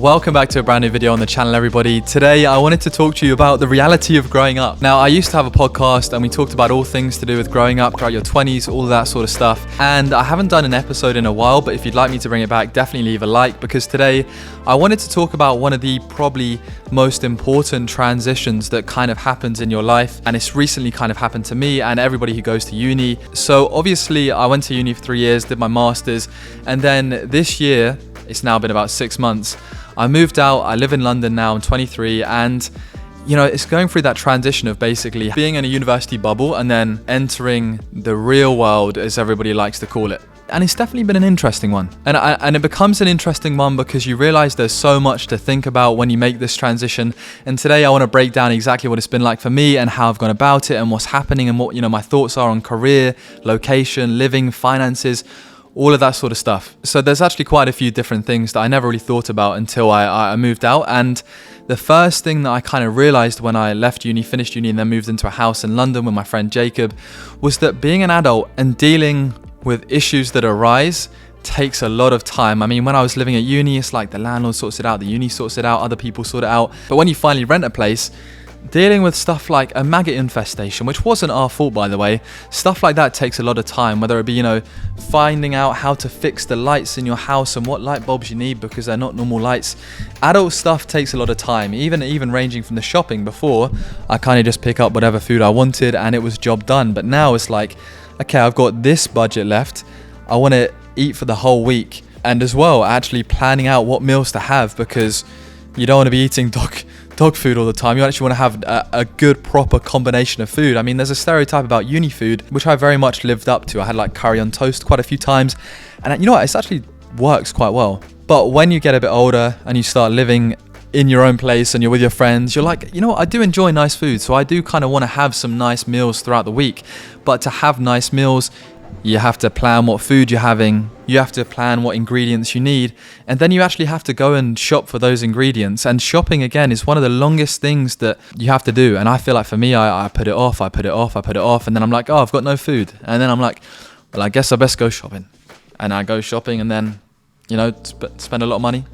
Welcome back to a brand new video on the channel, everybody. Today I wanted to talk to you about the reality of growing up. Now, I used to have a podcast and we talked about all things to do with growing up throughout your 20s, all of that sort of stuff. And I haven't done an episode in a while, but if you'd like me to bring it back, definitely leave a like, because today I wanted to talk about one of the probably most important transitions that kind of happens in your life. And it's recently kind of happened to me and everybody who goes to uni. So obviously I went to uni for 3 years, did my master's, and then this year, it's now been about 6 months, I moved out. I live in London now. I'm 23, and you know, it's going through that transition of basically being in a university bubble and then entering the real world, as everybody likes to call it. And it's definitely been an interesting one. And it becomes an interesting one because you realize there's so much to think about when you make this transition. And today I want to break down exactly what it's been like for me and how I've gone about it and what's happening and what, you know, my thoughts are on career, location, living, finances, all of that sort of stuff. So there's actually quite a few different things that I never really thought about until I moved out. And the first thing that I kind of realized when I left uni, finished uni, and then moved into a house in London with my friend Jacob, was that being an adult and dealing with issues that arise takes a lot of time. I mean, when I was living at uni, it's like the landlord sorts it out, the uni sorts it out, other people sort it out. But when you finally rent a place, dealing with stuff like a maggot infestation, which wasn't our fault, by the way, stuff like that takes a lot of time, whether it be, you know, finding out how to fix the lights in your house and what light bulbs you need because they're not normal lights. Adult stuff takes a lot of time, even ranging from the shopping. Before, I kind of just pick up whatever food I wanted and it was job done. But now it's like, okay, I've got this budget left. I want to eat for the whole week. And as well, actually planning out what meals to have, because you don't want to be eating dog food all the time. You actually want to have a good proper combination of food. I mean, there's a stereotype about uni food, which I very much lived up to. I had like curry on toast quite a few times, and you know what, it actually works quite well. But when you get a bit older and you start living in your own place and you're with your friends, you're like, you know what, I do enjoy nice food, so I do kind of want to have some nice meals throughout the week. But to have nice meals, you have to plan what food you're having, you have to plan what ingredients you need, and then you actually have to go and shop for those ingredients. And shopping, again, is one of the longest things that you have to do. And I feel like for me, I put it off, and then I'm like, oh, I've got no food. And then I'm like, well, I guess I best go shopping. And I go shopping and then, you know, spend a lot of money.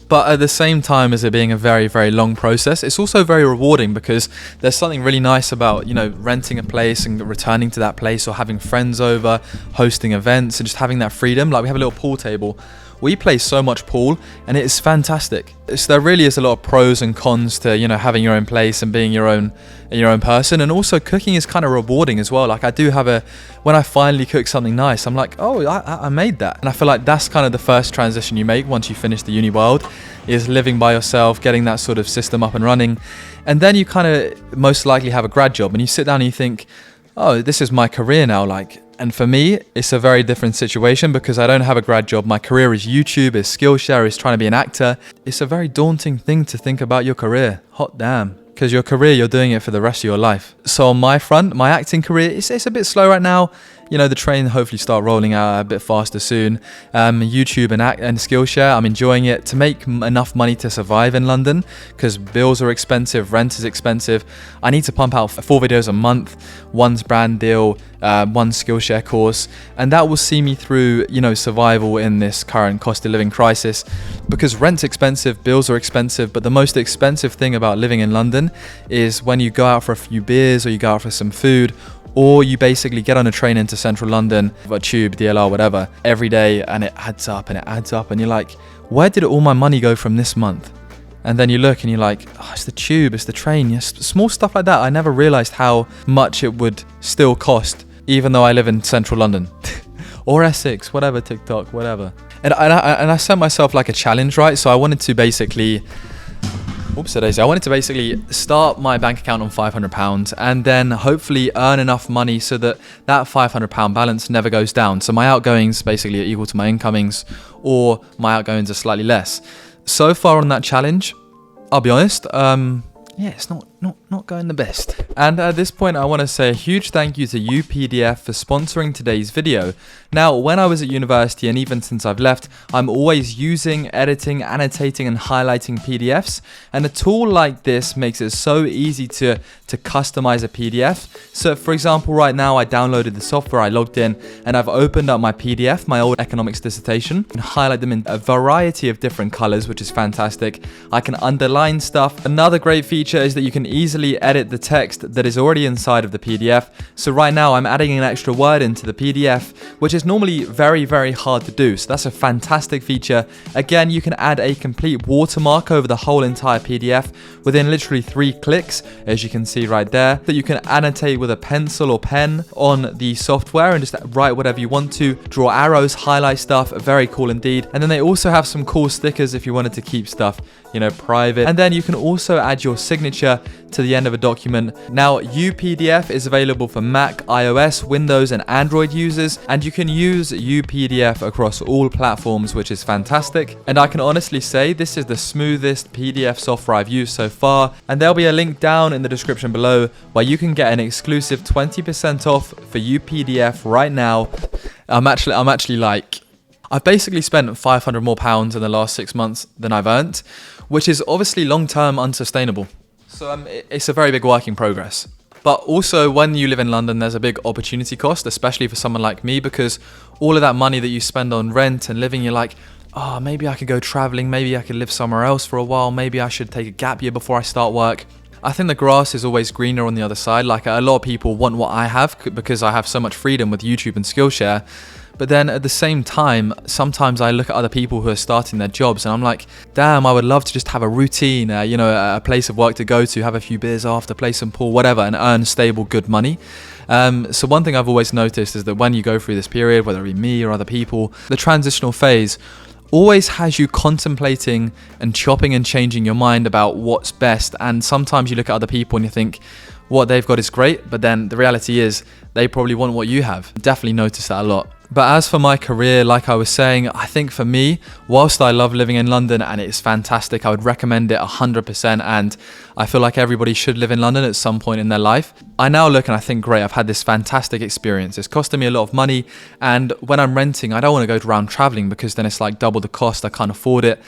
But at the same time as it being a very, very long process, it's also very rewarding, because there's something really nice about, you know, renting a place and returning to that place, or having friends over, hosting events, and just having that freedom. Like, we have a little pool table. We play so much pool and it is fantastic. So there really is a lot of pros and cons to, you know, having your own place and being your own person. And also cooking is kind of rewarding as well. Like, I do have when I finally cook something nice, I'm like, oh, I made that. And I feel like that's kind of the first transition you make once you finish the uni world, is living by yourself, getting that sort of system up and running. And then you kind of most likely have a grad job and you sit down and you think, oh, this is my career now. Like, and for me, it's a very different situation because I don't have a grad job. My career is YouTube, is Skillshare, is trying to be an actor. It's a very daunting thing to think about your career. Hot damn. Because your career, you're doing it for the rest of your life. So on my front, my acting career, it's a bit slow right now. You know, the train hopefully start rolling out a bit faster soon. YouTube and Skillshare, I'm enjoying it. To make enough money to survive in London, because bills are expensive, rent is expensive, I need to pump out 4 videos a month, one's brand deal, one Skillshare course, and that will see me through, you know, survival in this current cost of living crisis. Because rent's expensive, bills are expensive, but the most expensive thing about living in London is when you go out for a few beers or you go out for some food, or you basically get on a train into central London, a tube, DLR, whatever, every day, and it adds up, and you're like, where did all my money go from this month? And then you look and you're like, oh, it's the tube, it's the train. Yes, small stuff like that. I never realized how much it would still cost, even though I live in central London. Or Essex, whatever, TikTok, whatever. And I set myself like a challenge, right? So I wanted to basically start my bank account on £500 and then hopefully earn enough money so that £500 balance never goes down. So my outgoings basically are equal to my incomings, or my outgoings are slightly less. So far on that challenge, I'll be honest, it's not not going the best. And at this point, I want to say a huge thank you to UPDF for sponsoring today's video. Now, when I was at university, and even since I've left, I'm always using, editing, annotating, and highlighting PDFs. And a tool like this makes it so easy to customize a PDF. So for example, right now I downloaded the software, I logged in, and I've opened up my PDF, my old economics dissertation, and highlight them in a variety of different colors, which is fantastic. I can underline stuff. Another great feature is that you can easily edit the text that is already inside of the PDF. So right now I'm adding an extra word into the PDF, which is normally very, very hard to do. So that's a fantastic feature. Again, you can add a complete watermark over the whole entire PDF within literally 3 clicks, as you can see right there, that you can annotate with a pencil or pen on the software and just write whatever you want to, draw arrows, highlight stuff. Very cool indeed. And then they also have some cool stickers if you wanted to keep stuff, private. And then you can also add your signature to the end of a document. Now, UPDF is available for Mac, iOS, Windows, and Android users, and you can use UPDF across all platforms, which is fantastic. And I can honestly say this is the smoothest PDF software I've used so far, and there'll be a link down in the description below where you can get an exclusive 20% off for UPDF right now. I've basically spent 500 more pounds in the last 6 months than I've earned, which is obviously long-term unsustainable. So it's a very big work in progress. But also, when you live in London, there's a big opportunity cost, especially for someone like me, because all of that money that you spend on rent and living, you're like, oh, maybe I could go traveling, maybe I could live somewhere else for a while, maybe I should take a gap year before I start work. I think the grass is always greener on the other side. Like, a lot of people want what I have because I have so much freedom with YouTube and Skillshare. But then at the same time, sometimes I look at other people who are starting their jobs and I'm like, damn, I would love to just have a routine, a place of work to go to, have a few beers after, play some pool, whatever, and earn stable, good money. So one thing I've always noticed is that when you go through this period, whether it be me or other people, the transitional phase always has you contemplating and chopping and changing your mind about what's best. And sometimes you look at other people and you think, what they've got is great, but then the reality is they probably want what you have. Definitely noticed that a lot. But as for my career, like I was saying, I think for me, whilst I love living in London and it's fantastic, I would recommend it 100%, and I feel like everybody should live in London at some point in their life. I now look and I think, great, I've had this fantastic experience. It's costing me a lot of money, and when I'm renting, I don't want to go around traveling because then it's like double the cost, I can't afford it,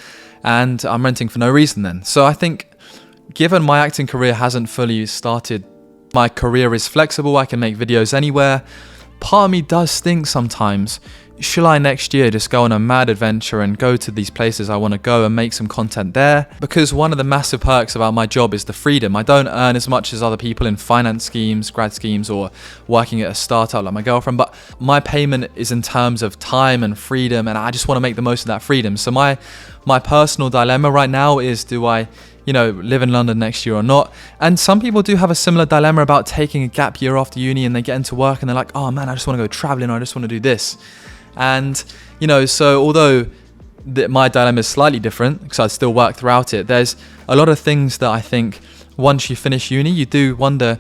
and I'm renting for no reason then. So I think, given my acting career hasn't fully started, my career is flexible, I can make videos anywhere. Part of me does think sometimes, shall I next year just go on a mad adventure and go to these places I want to go and make some content there? Because one of the massive perks about my job is the freedom. I don't earn as much as other people in finance schemes, grad schemes, or working at a startup like my girlfriend, but my payment is in terms of time and freedom, and I just want to make the most of that freedom. So my personal dilemma right now is, do I live in London next year or not? And some people do have a similar dilemma about taking a gap year after uni, and they get into work and they're like, oh man, I just want to go traveling, or I just want to do this. And, so although my dilemma is slightly different, because I still work throughout it, there's a lot of things that I think once you finish uni, you do wonder,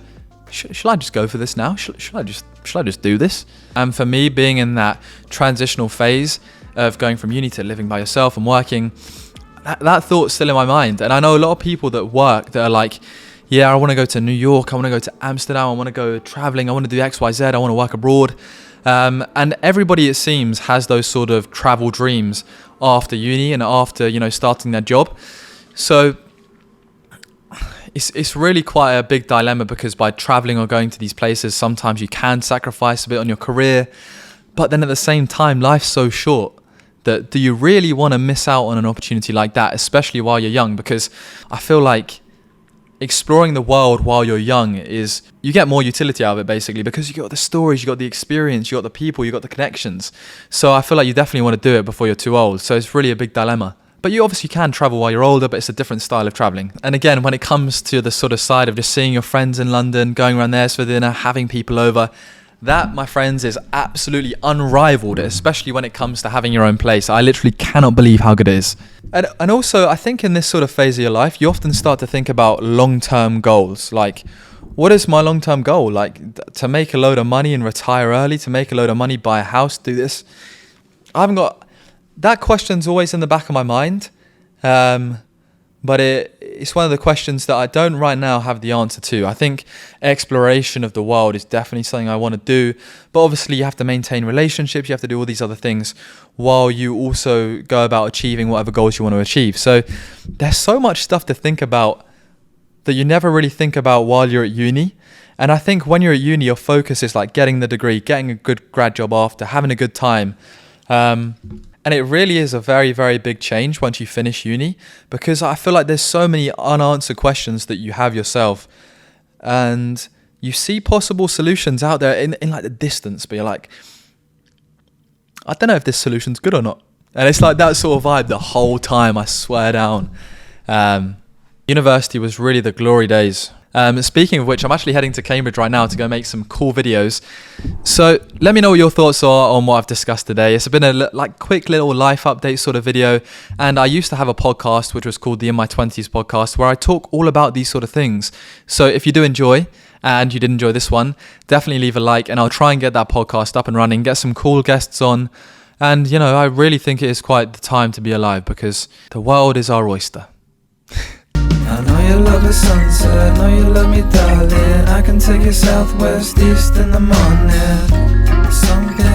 shall I just go for this now? Shall I just do this? And for me, being in that transitional phase of going from uni to living by yourself and working, that thought's still in my mind. And I know a lot of people that work that are like, yeah, I want to go to New York, I want to go to Amsterdam, I want to go traveling, I want to do XYZ, I want to work abroad. And everybody, it seems, has those sort of travel dreams after uni and after, starting their job. So it's really quite a big dilemma, because by traveling or going to these places, sometimes you can sacrifice a bit on your career. But then at the same time, life's so short. That do you really want to miss out on an opportunity like that, especially while you're young? Because I feel like exploring the world while you're young is, you get more utility out of it basically, because you got the stories, you got the experience, you got the people, you got the connections. So I feel like you definitely want to do it before you're too old. So it's really a big dilemma. But you obviously can travel while you're older, but it's a different style of traveling. And again, when it comes to the sort of side of just seeing your friends in London, going around there for dinner, having people over, that, my friends, is absolutely unrivaled, especially when it comes to having your own place. I literally cannot believe how good it is. And also, I think in this sort of phase of your life, you often start to think about long-term goals. Like, what is my long-term goal? Like, to make a load of money and retire early, to make a load of money, buy a house, do this. I haven't got... That question's always in the back of my mind. but it's one of the questions that I don't right now have the answer to. I think exploration of the world is definitely something I want to do, but obviously you have to maintain relationships, you have to do all these other things while you also go about achieving whatever goals you want to achieve. So there's so much stuff to think about that you never really think about while you're at uni. And I think when you're at uni, your focus is like getting the degree, getting a good grad job after, having a good time. And it really is a very, very big change once you finish uni, because I feel like there's so many unanswered questions that you have yourself, and you see possible solutions out there in like the distance, but you're like, I don't know if this solution's good or not. And it's like that sort of vibe the whole time, I swear down. University was really the glory days. Speaking of which, I'm actually heading to Cambridge right now to go make some cool videos. So let me know what your thoughts are on what I've discussed today. It's been a quick little life update sort of video. And I used to have a podcast which was called the In My 20s podcast, where I talk all about these sort of things. So if you do enjoy, and you did enjoy this one, definitely leave a like, and I'll try and get that podcast up and running, get some cool guests on. And, you know, I really think it is quite the time to be alive, because the world is our oyster. I know you love the sunset, I know you love me, darling. I can take you southwest, east in the morning. Something